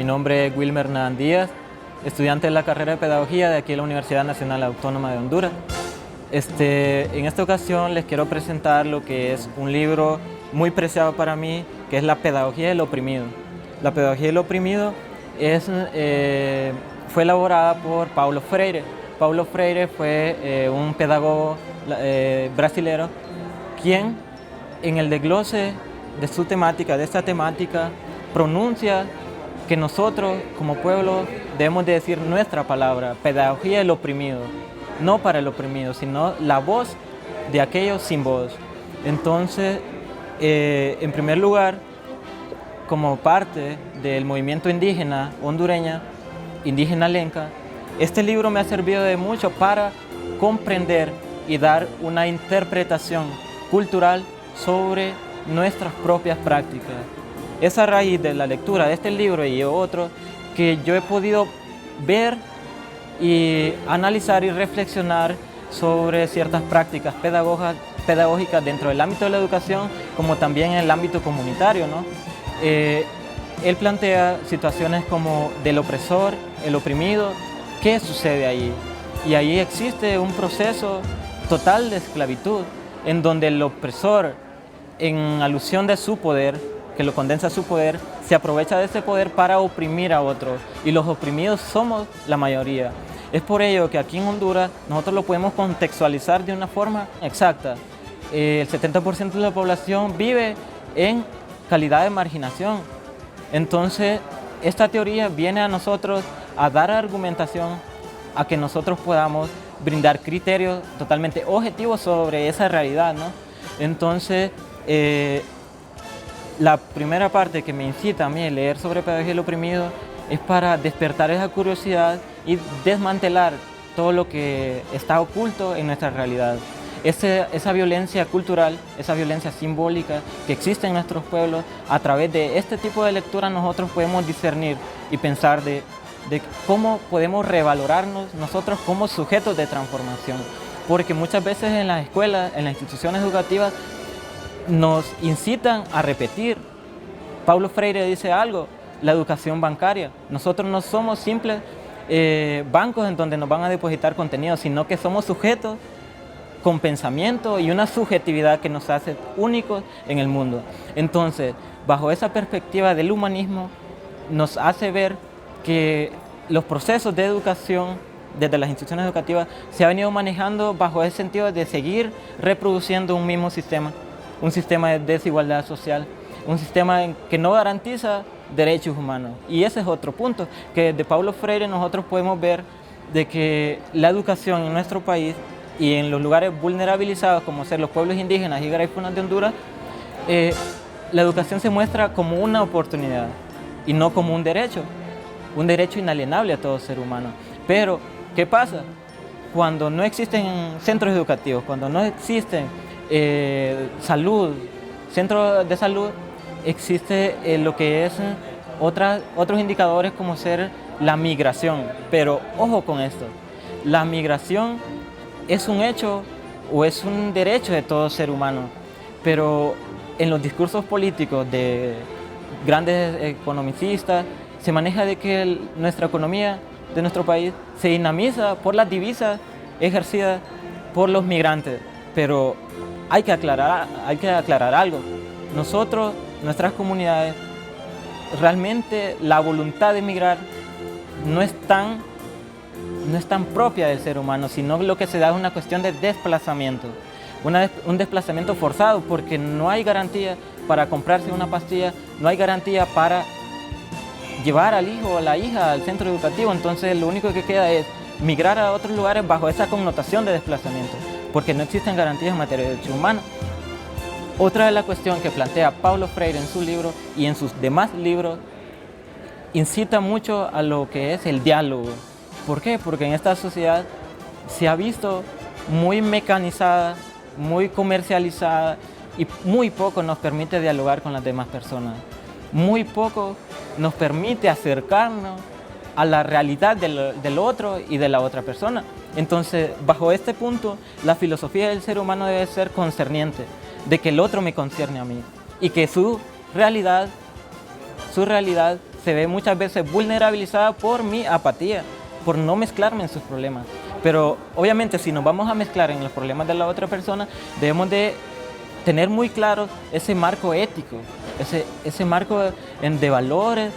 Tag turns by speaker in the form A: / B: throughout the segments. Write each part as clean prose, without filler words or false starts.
A: nombre es Wilmer Hernán Díaz, estudiante de la carrera de Pedagogía de aquí de la Universidad Nacional Autónoma de Honduras. En esta ocasión les quiero presentar lo que es un libro muy preciado para mí, que es La Pedagogía del Oprimido. La Pedagogía del Oprimido fue elaborada por Paulo Freire. Paulo Freire fue un pedagogo brasilero, quien en el desglose de su temática, de esta temática, pronuncia que nosotros como pueblo debemos de decir nuestra palabra, pedagogía del oprimido, no para el oprimido, sino la voz de aquellos sin voz. Entonces, en primer lugar, como parte del movimiento indígena hondureña, indígena lenca, este libro me ha servido de mucho para comprender y dar una interpretación cultural sobre nuestras propias prácticas. Es a raíz de la lectura de este libro y otros que yo he podido ver y analizar y reflexionar sobre ciertas prácticas pedagógicas dentro del ámbito de la educación, como también en el ámbito comunitario, ¿no? Él plantea situaciones como del opresor, el oprimido, ¿qué sucede ahí? Y ahí existe un proceso total de esclavitud, en donde el opresor, en alusión de su poder, que lo condensa a su poder, se aprovecha de ese poder para oprimir a otros, y los oprimidos somos la mayoría. Es por ello que aquí en Honduras nosotros lo podemos contextualizar de una forma exacta. El 70% de la población vive en calidad de marginación. Entonces, esta teoría viene a nosotros a dar argumentación a que nosotros podamos brindar criterios totalmente objetivos sobre esa realidad, ¿no? Entonces, la primera parte que me incita a mí a leer sobre pedagogía del oprimido es para despertar esa curiosidad y desmantelar todo lo que está oculto en nuestra realidad. Esa violencia cultural, esa violencia simbólica que existe en nuestros pueblos, a través de este tipo de lectura nosotros podemos discernir y pensar de cómo podemos revalorarnos nosotros como sujetos de transformación. Porque muchas veces en las escuelas, en las instituciones educativas, nos incitan a repetir. Paulo Freire dice algo, la educación bancaria. Nosotros no somos simples bancos en donde nos van a depositar contenido, sino que somos sujetos con pensamiento y una subjetividad que nos hace únicos en el mundo. Entonces, bajo esa perspectiva del humanismo, nos hace ver que los procesos de educación desde las instituciones educativas se ha venido manejando bajo ese sentido de seguir reproduciendo un mismo sistema, un sistema de desigualdad social, un sistema que no garantiza derechos humanos. Y ese es otro punto, que de Paulo Freire nosotros podemos ver de que la educación en nuestro país y en los lugares vulnerabilizados, como ser los pueblos indígenas y garaipunas de Honduras, la educación se muestra como una oportunidad y no como un derecho inalienable a todo ser humano. Pero, ¿qué pasa? Cuando no existen centros educativos, cuando no existen centros de salud, existe lo que es otros indicadores como ser la migración. Pero ojo con esto, la migración es un hecho o es un derecho de todo ser humano, pero en los discursos políticos de grandes economicistas se maneja de que nuestra economía de nuestro país se dinamiza por las divisas ejercidas por los migrantes. Pero hay que aclarar algo. Nosotros, nuestras comunidades, realmente la voluntad de emigrar no es tan propia del ser humano, sino lo que se da es una cuestión de desplazamiento. Un desplazamiento forzado, porque no hay garantía para comprarse una pastilla, no hay garantía para llevar al hijo o a la hija al centro educativo. Entonces lo único que queda es migrar a otros lugares bajo esa connotación de desplazamiento, porque no existen garantías en materia de derechos humanos. Otra de las cuestiones que plantea Paulo Freire en su libro y en sus demás libros incita mucho a lo que es el diálogo. ¿Por qué? Porque en esta sociedad se ha visto muy mecanizada, muy comercializada y muy poco nos permite dialogar con las demás personas. Muy poco nos permite acercarnos a la realidad del otro y de la otra persona. Entonces, bajo este punto, la filosofía del ser humano debe ser concerniente, de que el otro me concierne a mí y que su realidad se ve muchas veces vulnerabilizada por mi apatía, por no mezclarme en sus problemas. Pero obviamente si nos vamos a mezclar en los problemas de la otra persona, debemos de tener muy claro ese marco ético, ese marco de valores,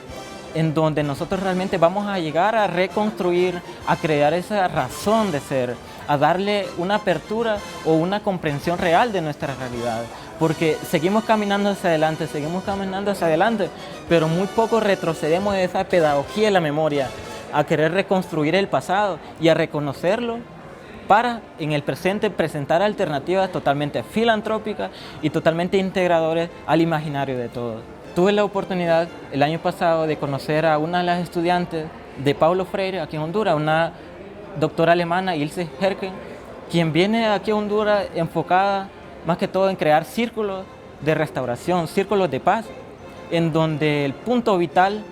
A: en donde nosotros realmente vamos a llegar a reconstruir, a crear esa razón de ser, a darle una apertura o una comprensión real de nuestra realidad. Porque seguimos caminando hacia adelante, pero muy poco retrocedemos de esa pedagogía de la memoria, a querer reconstruir el pasado y a reconocerlo para en el presente presentar alternativas totalmente filantrópicas y totalmente integradoras al imaginario de todos. Tuve la oportunidad el año pasado de conocer a una de las estudiantes de Paulo Freire aquí en Honduras, una doctora alemana, Ilse Herken, quien viene aquí a Honduras enfocada más que todo en crear círculos de restauración, círculos de paz, en donde el punto vital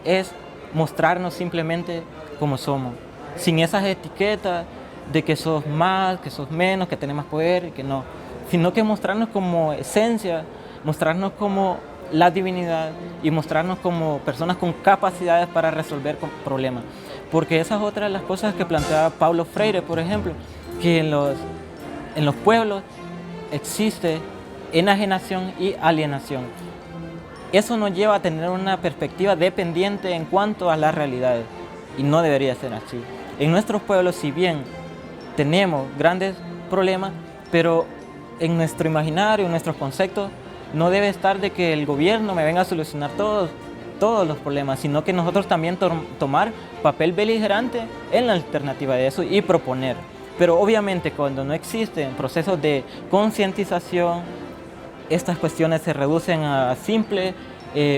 A: es mostrarnos simplemente como somos, sin esas etiquetas de que sos más, que sos menos, que tenés más poder, que no, sino que mostrarnos como esencia, mostrarnos como la divinidad y mostrarnos como personas con capacidades para resolver problemas. Porque esa es otra de las cosas que planteaba Paulo Freire, por ejemplo, que en los pueblos existe enajenación y alienación. Eso nos lleva a tener una perspectiva dependiente en cuanto a las realidades, y no debería ser así. En nuestros pueblos, si bien tenemos grandes problemas, pero en nuestro imaginario, en nuestros conceptos, no debe estar de que el gobierno me venga a solucionar todos los problemas, sino que nosotros también tomar papel beligerante en la alternativa de eso y proponer. Pero obviamente cuando no existen procesos de concientización, estas cuestiones se reducen a simple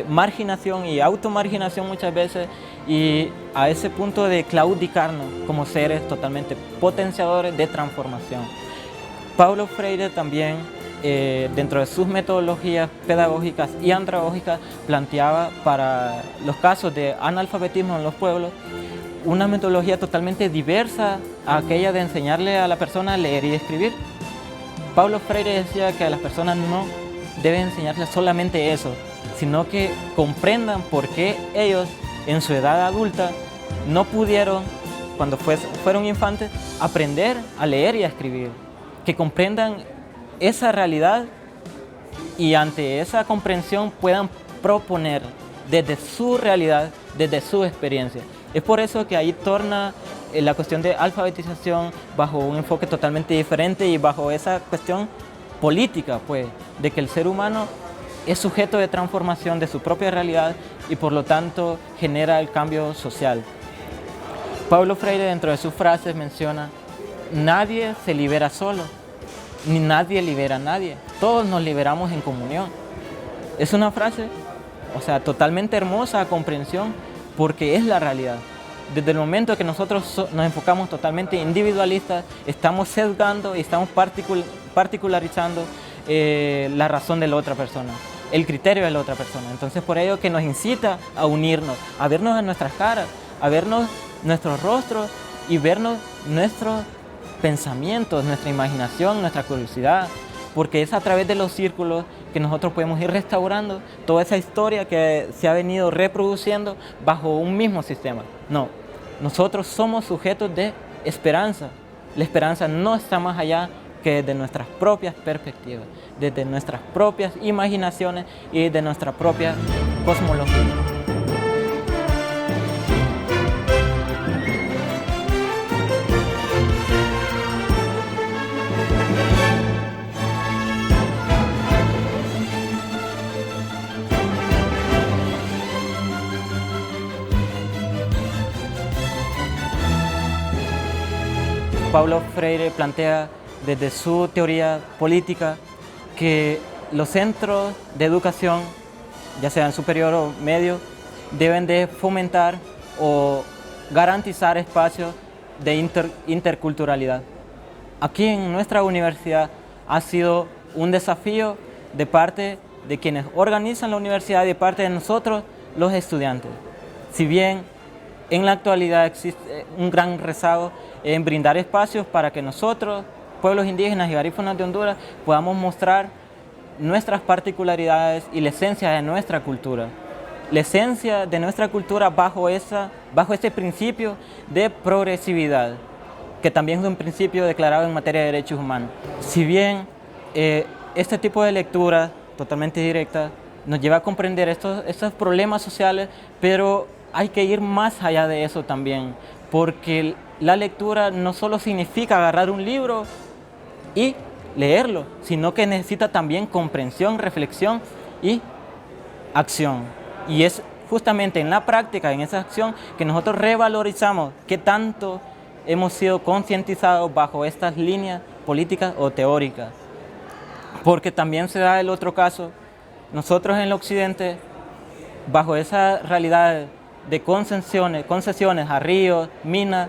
A: marginación y automarginación muchas veces, y a ese punto de claudicarnos como seres totalmente potenciadores de transformación. Paulo Freire también, dentro de sus metodologías pedagógicas y andragógicas, planteaba para los casos de analfabetismo en los pueblos una metodología totalmente diversa a aquella de enseñarle a la persona a leer y escribir. Paulo Freire decía que a las personas no deben enseñarles solamente eso, sino que comprendan por qué ellos en su edad adulta no pudieron, cuando fueron infantes, aprender a leer y a escribir. Que comprendan esa realidad y ante esa comprensión puedan proponer desde su realidad, desde su experiencia. Es por eso que ahí torna la cuestión de alfabetización bajo un enfoque totalmente diferente y bajo esa cuestión política, pues, de que el ser humano es sujeto de transformación de su propia realidad y por lo tanto genera el cambio social. Paulo Freire, dentro de sus frases, menciona: nadie se libera solo, ni nadie libera a nadie, todos nos liberamos en comunión. Es una frase, totalmente hermosa a comprensión, porque es la realidad. Desde el momento que nosotros nos enfocamos totalmente individualistas, estamos sesgando y estamos particularizando la razón de la otra persona, el criterio de la otra persona. Entonces, por ello que nos incita a unirnos, a vernos en nuestras caras, a vernos nuestros rostros y vernos nuestros pensamientos, nuestra imaginación, nuestra curiosidad, porque es a través de los círculos que nosotros podemos ir restaurando toda esa historia que se ha venido reproduciendo bajo un mismo sistema. No, nosotros somos sujetos de esperanza. La esperanza no está más allá que desde nuestras propias perspectivas, desde nuestras propias imaginaciones y de nuestra propia cosmología. Paulo Freire plantea desde su teoría política que los centros de educación, ya sean superior o medio, deben de fomentar o garantizar espacios de interculturalidad. Aquí en nuestra universidad ha sido un desafío de parte de quienes organizan la universidad y de parte de nosotros, los estudiantes. Si bien en la actualidad existe un gran rezago en brindar espacios para que nosotros, pueblos indígenas y garífunas de Honduras, podamos mostrar nuestras particularidades y la esencia de nuestra cultura. la esencia de nuestra cultura bajo ese principio de progresividad, que también es un principio declarado en materia de derechos humanos. Si bien este tipo de lectura totalmente directa nos lleva a comprender estos problemas sociales, pero hay que ir más allá de eso también, porque la lectura no solo significa agarrar un libro y leerlo, sino que necesita también comprensión, reflexión y acción. Y es justamente en la práctica, en esa acción, que nosotros revalorizamos qué tanto hemos sido concientizados bajo estas líneas políticas o teóricas. Porque también se da el otro caso, nosotros en el occidente, bajo esa realidad de concesiones a ríos, minas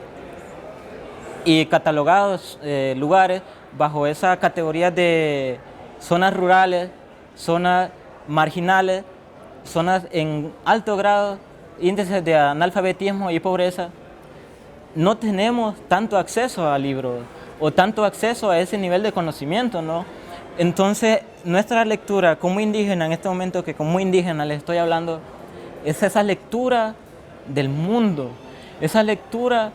A: y catalogados lugares, bajo esa categoría de zonas rurales, zonas marginales, zonas en alto grado, índices de analfabetismo y pobreza, no tenemos tanto acceso a libros o tanto acceso a ese nivel de conocimiento, ¿no? Entonces, nuestra lectura como indígena, en este momento que como indígena les estoy hablando, es esa lectura del mundo, esa lectura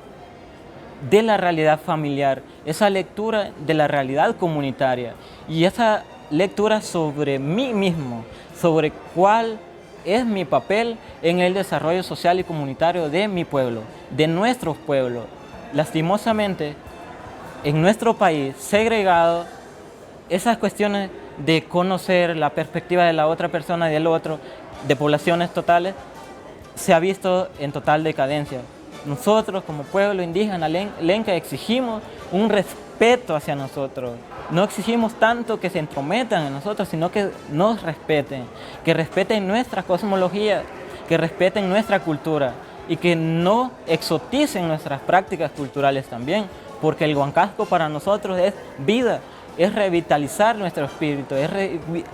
A: de la realidad familiar, esa lectura de la realidad comunitaria y esa lectura sobre mí mismo, sobre cuál es mi papel en el desarrollo social y comunitario de mi pueblo, de nuestros pueblos. Lastimosamente, en nuestro país segregado, esas cuestiones de conocer la perspectiva de la otra persona y del otro, de poblaciones totales, se ha visto en total decadencia. Nosotros como pueblo indígena lenca exigimos un respeto hacia nosotros. No exigimos tanto que se entrometan en nosotros, sino que nos respeten, que respeten nuestra cosmología, que respeten nuestra cultura y que no exoticen nuestras prácticas culturales también, porque el huancasco para nosotros es vida, es revitalizar nuestro espíritu, es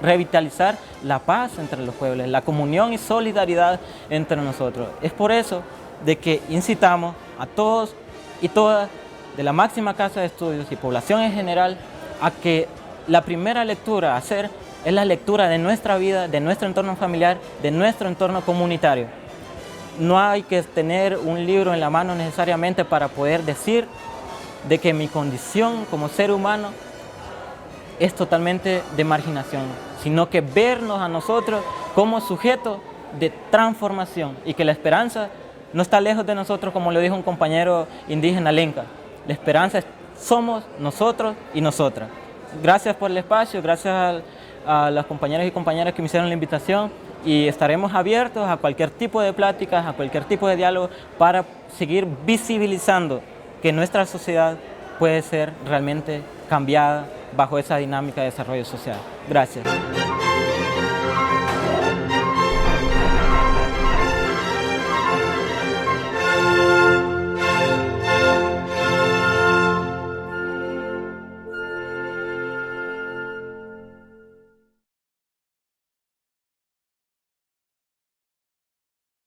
A: revitalizar la paz entre los pueblos, la comunión y solidaridad entre nosotros. Es por eso de que incitamos a todos y todas de la máxima casa de estudios y población en general a que la primera lectura a hacer es la lectura de nuestra vida, de nuestro entorno familiar, de nuestro entorno comunitario. No hay que tener un libro en la mano necesariamente para poder decir de que mi condición como ser humano es totalmente de marginación, sino que vernos a nosotros como sujetos de transformación y que la esperanza no está lejos de nosotros, como lo dijo un compañero indígena lenca. La esperanza somos nosotros y nosotras. Gracias por el espacio, gracias a los compañeros y compañeras que me hicieron la invitación y estaremos abiertos a cualquier tipo de pláticas, a cualquier tipo de diálogo para seguir visibilizando que nuestra sociedad puede ser realmente cambiada bajo esa dinámica de desarrollo social. Gracias.